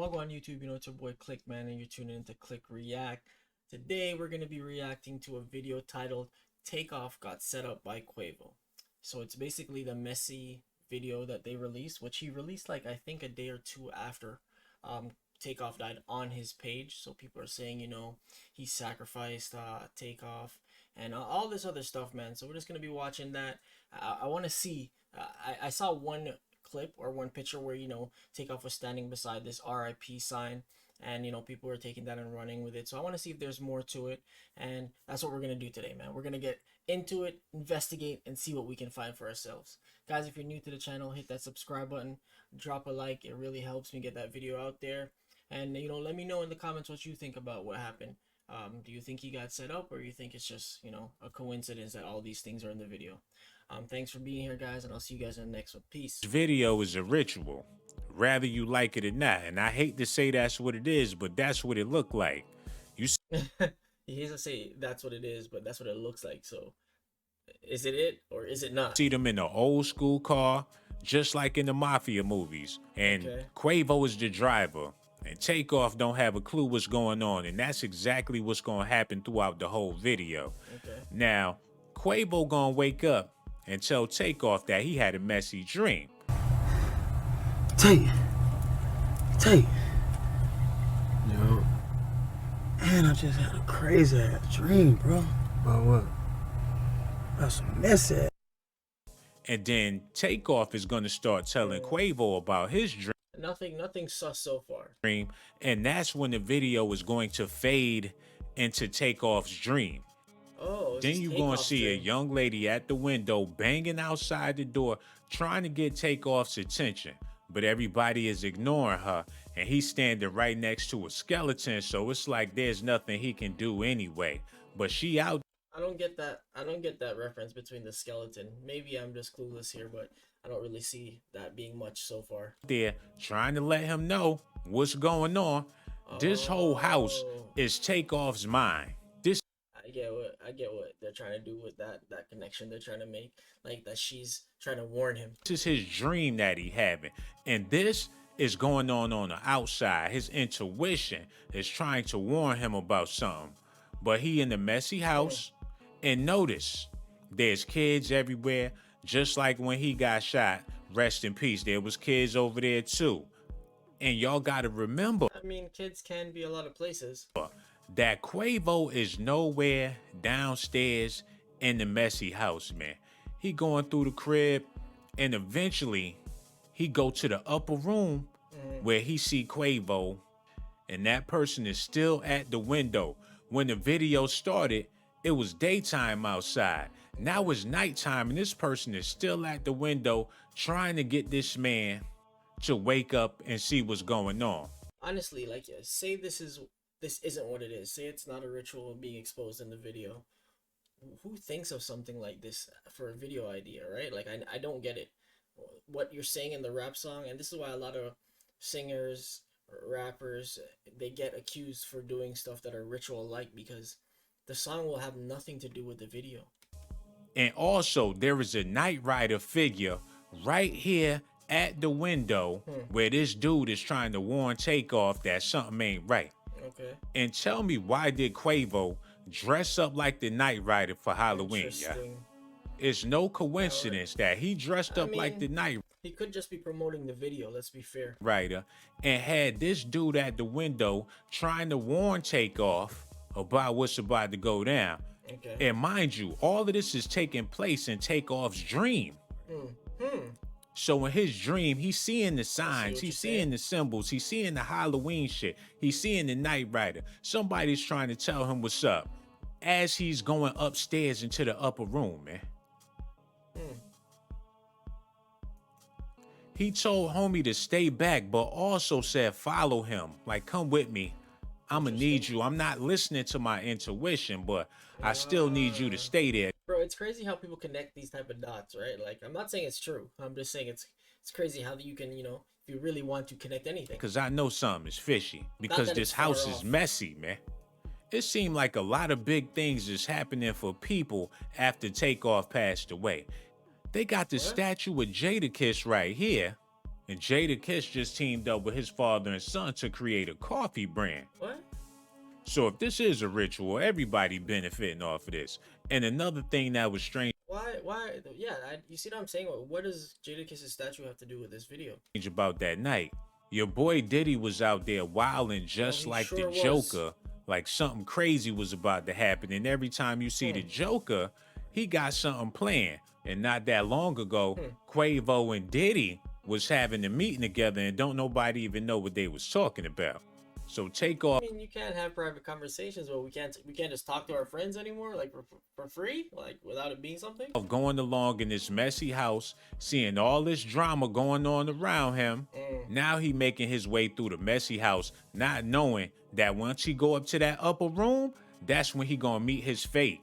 Wagwan YouTube, it's your boy Click Man, and you're tuning into Click React. Today we're going to be reacting to a video titled Takeoff Got Set Up by Quavo. So it's basically the messy video that they released, which he released like I think a day or two after Takeoff died on his page. So people are saying, he sacrificed Takeoff and all this other stuff, man. So we're just going to be watching that. I want to see, I saw one clip or one picture where Takeoff was standing beside this RIP sign, and people were taking that and running with it. So I want to see if there's more to it, and that's what we're gonna do today, man. We're gonna get into it, investigate, and see what we can find for ourselves. Guys, if you're new to the channel, hit that subscribe button, drop a like. It really helps me get that video out there. And let me know in the comments what you think about what happened. Do you think he got set up, or you think it's just a coincidence that all these things are in the video? Thanks for being here, guys, and I'll see you guys in the next one. Peace. This video is a ritual, rather you like it or not. And I hate to say that's what it is, but that's what it looked like. You He hates to say that's what it is, but that's what it looks like. So is it or is it not? See them in an old school car, just like in the mafia movies. And Quavo is the driver. And Takeoff don't have a clue what's going on. And that's exactly what's going to happen throughout the whole video. Now, Quavo going to wake up and tell Takeoff that he had a messy dream. Take. Yo. Man, I just had a crazy ass dream, bro. About what? About some messy. And then Takeoff is going to start telling Quavo about his dream. Nothing sus so far. And that's when the video is going to fade into Takeoff's dream. Oh, then you're going to see a young lady at the window banging outside the door, trying to get Takeoff's attention. But everybody is ignoring her, and he's standing right next to a skeleton, so it's like there's nothing he can do anyway. But she out. I don't get that reference between the skeleton. Maybe I'm just clueless here, but I don't really see that being much so far. There, trying to let him know what's going on. This whole house is Takeoff's mind. I get what they're trying to do with that connection they're trying to make, like that she's trying to warn him. This is his dream that he having, and this is going on the outside. His intuition is trying to warn him about something, but he in the messy house. And notice there's kids everywhere, just like when he got shot. Rest in peace. There was kids over there too. And y'all gotta remember, I mean, kids can be a lot of places, that Quavo is nowhere downstairs in the messy house, man. He going through the crib, and eventually he go to the upper room where he see Quavo, and that person is still at the window. When the video started, it was daytime outside. Now it's nighttime, and this person is still at the window trying to get this man to wake up and see what's going on. Honestly, like, say this isn't what it is. Say it's not a ritual being exposed in the video. Who thinks of something like this for a video idea, right? Like, I don't get it. What you're saying in the rap song, and this is why a lot of singers, rappers, they get accused for doing stuff that are ritual-like, because the song will have nothing to do with the video. And also, there is a Knight Rider figure right here at the window where this dude is trying to warn Takeoff that something ain't right. Okay. And tell me, why did Quavo dress up like the Knight Rider for Halloween? Yeah, it's no coincidence that he dressed up like the Knight Rider. He could just be promoting the video, let's be fair. Rider, and had this dude at the window trying to warn Takeoff about what's about to go down. And mind you, all of this is taking place in Takeoff's dream. So in his dream, he's seeing the signs, he's seeing the symbols, he's seeing the Halloween shit, he's seeing the Knight Rider. Somebody's trying to tell him what's up as he's going upstairs into the upper room, man. He told homie to stay back, but also said follow him, like come with me. I'ma need you. I'm not listening to my intuition, but I still need you to stay there. Bro, it's crazy how people connect these type of dots, right? Like, I'm not saying it's true. I'm just saying it's crazy how you can, if you really want to connect anything. Because I know something is fishy. Because this house is messy, man. It seemed like a lot of big things is happening for people after Takeoff passed away. They got the statue of Jadakiss right here. And Jadakiss just teamed up with his father and son to create a coffee brand. What? So if this is a ritual, everybody benefiting off of this. And another thing that was strange Why? Yeah, you see what I'm saying? What does Jadakiss's statue have to do with this video? about that night, your boy Diddy was out there wilding just like the Joker, like something crazy was about to happen. And every time you see the Joker, he got something planned. And not that long ago, Quavo and Diddy was having a meeting together, and don't nobody even know what they was talking about. So Takeoff. I mean, you can't have private conversations, but we can't just talk to our friends anymore, like for free, like without it being something. Going along in this messy house, seeing all this drama going on around him. Now he making his way through the messy house, not knowing that once he go up to that upper room, that's when he gonna meet his fate.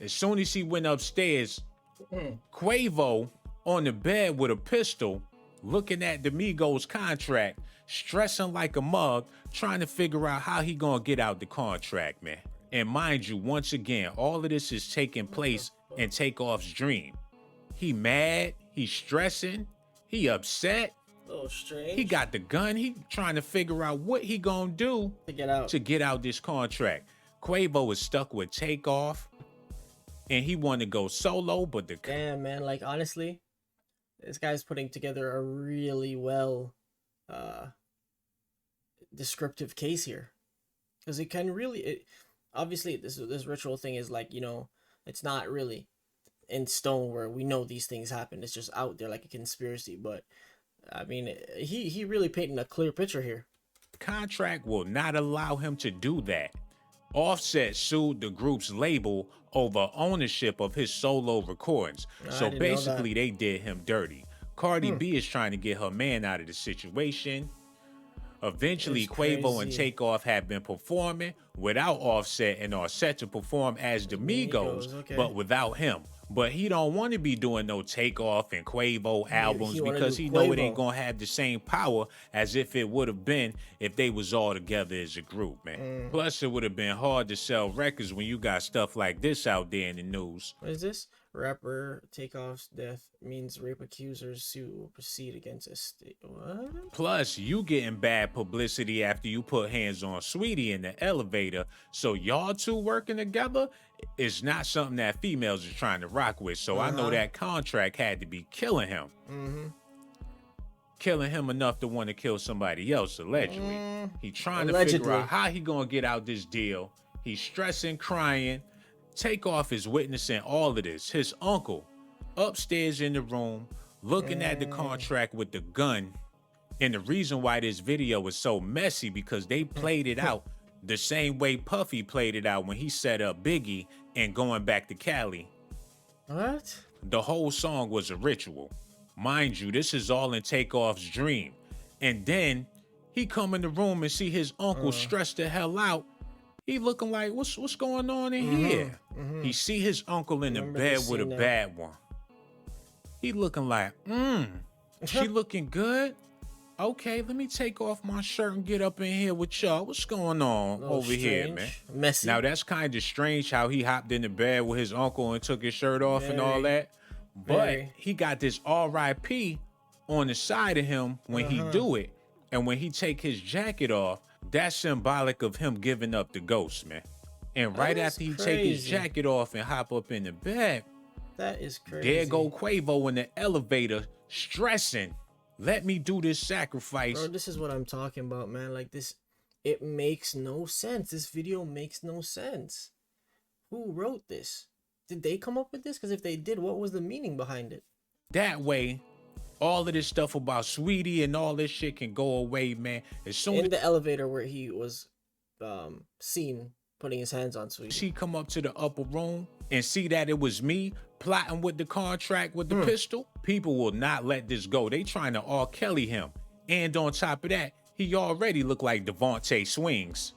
As soon as he went upstairs, Quavo on the bed with a pistol, looking at the Migos contract, stressing like a mug, trying to figure out how he gonna get out the contract, man. And mind you, once again, all of this is taking place in Takeoff's dream. He mad, he stressing, he upset. A little strange. He got the gun, he trying to figure out what he gonna do to get out this contract. Quavo is stuck with Takeoff, and he want to go solo, but the... Damn, man, like honestly, this guy's putting together a really well descriptive case here, because it can really obviously this ritual thing is like, you know, it's not really in stone where we know these things happen. It's just out there like a conspiracy. But I mean, he really painting a clear picture here. Contract will not allow him to do that. Offset sued the group's label over ownership of his solo recordings. So basically they did him dirty. Cardi B is trying to get her man out of the situation. Eventually, Quavo and Takeoff have been performing without Offset and are set to perform as the Migos, but without him. But he don't want to be doing no Takeoff and Quavo albums because he know it ain't gonna have the same power as if it would have been if they was all together as a group, man. Plus, it would have been hard to sell records when you got stuff like this out there in the news. What is this? Rapper Takeoff's death means rape accusers suit will proceed against a state. What? Plus, you getting bad publicity after you put hands on Sweetie in the elevator. So y'all two working together is not something that females are trying to rock with. So I know that contract had to be killing him. Killing him enough to want to kill somebody else, allegedly. He trying to figure out how he gonna get out this deal. He's stressing, crying. Takeoff is witnessing all of this. His uncle upstairs in the room looking at the contract with the gun. And the reason why this video is so messy because they played it out the same way Puffy played it out when he set up Biggie and going back to Cali. What? The whole song was a ritual. Mind you, this is all in Takeoff's dream. And then he come in the room and see his uncle stressed the hell out. He looking like, what's going on in here? He see his uncle in the bed with a bad one. He looking like, she looking good? Okay, let me take off my shirt and get up in here with y'all. What's going on over here, man? Messy. Now, that's kind of strange how he hopped in the bed with his uncle and took his shirt off and all that. But he got this R.I.P. on the side of him when he do it. And when he take his jacket off, that's symbolic of him giving up the ghost, man. And right after he take his jacket off and hop up in the bed, that is crazy. There go Quavo in the elevator stressing. Let me do this sacrifice. Bro, this is what I'm talking about, man. Like this, it makes no sense. This video makes no sense. Who wrote this? Did they come up with this? Because if they did, what was the meaning behind it? That way, all of this stuff about Sweetie and all this shit can go away, man. As soon in the elevator where he was seen putting his hands on Sweetie. She come up to the upper room and see that it was me plotting with the contract with the pistol. People will not let this go. They trying to R. Kelly him. And on top of that, he already looked like Devontae Swings.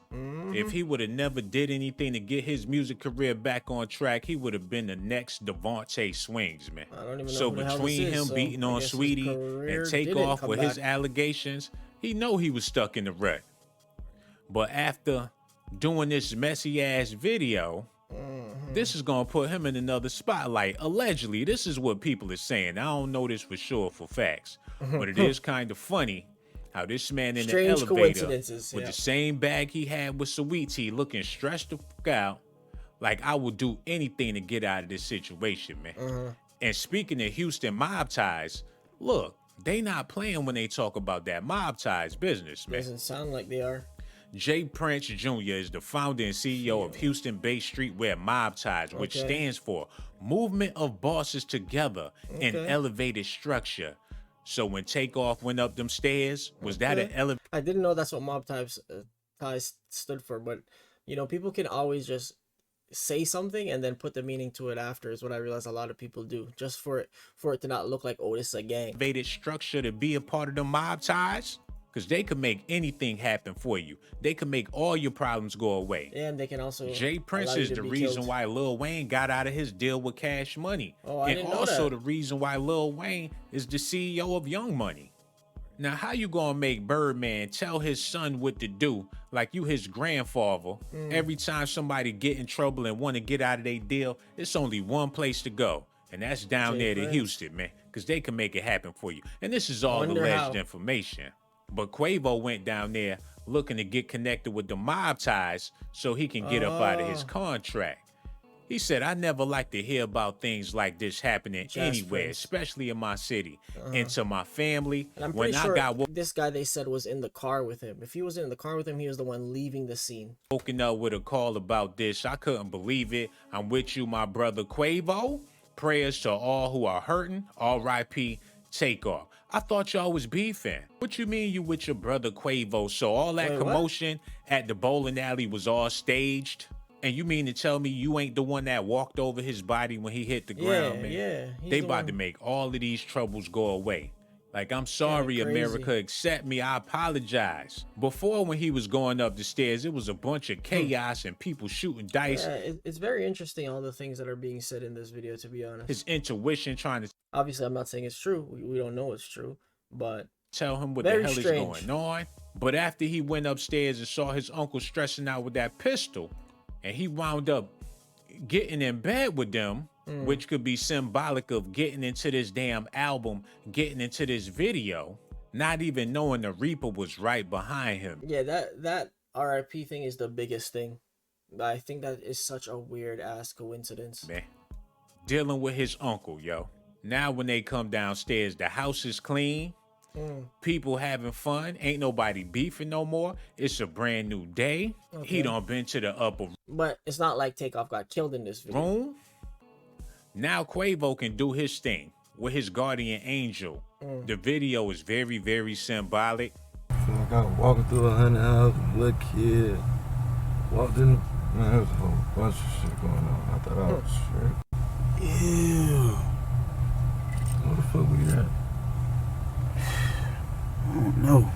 If he would have never did anything to get his music career back on track, he would have been the next Devontae Swings, man. I don't even know so who the hell between this him is, beating on Sweetie and Takeoff with his allegations, he know he was stuck in the rut. But after doing this messy ass video, This is gonna put him in another spotlight. Allegedly, this is what people are saying. I don't know this for sure for facts, but it is kind of funny how this man in the Strange elevator coincidences, with yeah. the same bag he had with Saweetie looking stressed the fuck out. Like, I would do anything to get out of this situation, man. And speaking of Houston mob ties, look, they not playing when they talk about that mob ties business, man. Doesn't sound like they are. Jay Prince Jr. is the founder and CEO of Houston-based streetwear Mob Ties, which stands for Movement of Bosses Together in Elevated Structure. So when Takeoff went up them stairs, was that an elevator? I didn't know that's what mob ties stood for, but you know, people can always just say something and then put the meaning to it after is what I realize a lot of people do, just for it to not look like, oh, this is a gang. Elevated structure to be a part of the mob ties? Because they could make anything happen for you. They could make all your problems go away. And they can also Jay Prince is the reason why Lil Wayne got out of his deal with Cash Money. Oh, I didn't know also that. the reason why Lil Wayne is the CEO of Young Money. Now, how you gonna make Birdman tell his son what to do like you his grandfather? Every time somebody get in trouble and want to get out of their deal, it's only one place to go. And that's down there to Houston, man. Because they can make it happen for you. And this is all alleged information. But Quavo went down there looking to get connected with the mob ties so he can get up out of his contract. He said, I never like to hear about things like this happening anywhere, especially in my city, and to my family. And I'm pretty sure this guy they said was in the car with him. If he wasn't in the car with him, he was the one leaving the scene. Woken up with a call about this. I couldn't believe it. I'm with you, my brother Quavo. Prayers to all who are hurting. R.I.P. Takeoff. I thought y'all was beefing. What you mean you with your brother Quavo? So all that commotion at the bowling alley was all staged? And you mean to tell me you ain't the one that walked over his body when he hit the ground, man? Yeah, they about to make all of these troubles go away. Like, I'm sorry, America, accept me, I apologize. Before, when he was going up the stairs, it was a bunch of chaos and people shooting dice. Yeah, it's very interesting, all the things that are being said in this video, to be honest. His intuition trying to... Obviously, I'm not saying it's true. We don't know it's true, but... Tell him what the hell is going on. But after he went upstairs and saw his uncle stressing out with that pistol, and he wound up getting in bed with them, which could be symbolic of getting into this damn album, getting into this video, not even knowing the Reaper was right behind him. Yeah, that RIP thing is the biggest thing. I think that is such a weird ass coincidence. Man, dealing with his uncle, yo. Now when they come downstairs, the house is clean. People having fun. Ain't nobody beefing no more. It's a brand new day. He done been to the upper But it's not like Takeoff got killed in this video. room. Now Quavo can do his thing with his guardian angel. The video is very, very symbolic. I feel like I was walking through a haunted house, little kid. Walked in, man, there was a whole bunch of shit going on. I thought I was straight. Ew. Where the fuck we at? I don't know.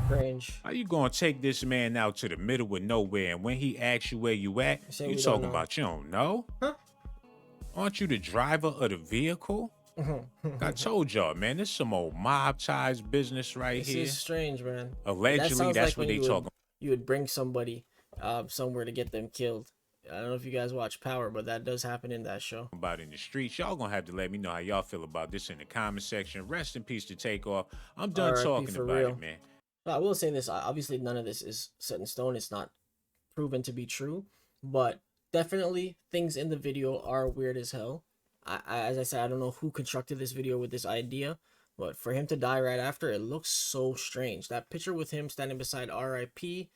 Strange. How you gonna take this man out to the middle of nowhere, and when he asks you where you at, you talking about you don't know? Huh? Aren't you the driver of the vehicle? I told y'all, man, this is some old mob ties business right here. This is strange, man. Allegedly, that's what they talking. You would bring somebody somewhere to get them killed. I don't know if you guys watch Power, but that does happen in that show. About in the streets. Y'all gonna have to let me know how y'all feel about this in the comment section. Rest in peace to Takeoff. I'm done talking about it, man. I will say this. Obviously, none of this is set in stone. It's not proven to be true. But definitely, things in the video are weird as hell. As I said, I don't know who constructed this video with this idea. But for him to die right after, it looks so strange. That picture with him standing beside RIP,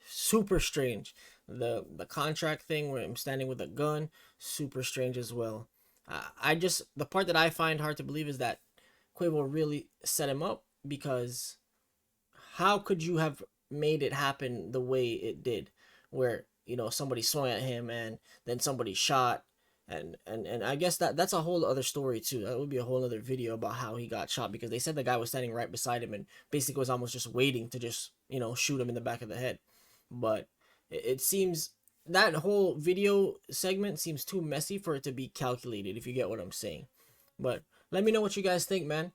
super strange. The contract thing where I'm standing with a gun, super strange as well. The part that I find hard to believe is that Quavo really set him up, because how could you have made it happen the way it did, where, you know, somebody swung at him and then somebody shot, and I guess that's a whole other story too. That would be a whole other video about how he got shot, because they said the guy was standing right beside him and basically was almost just waiting to just, you know, shoot him in the back of the head. But it seems that whole video segment seems too messy for it to be calculated, if you get what I'm saying. But let me know what you guys think, man.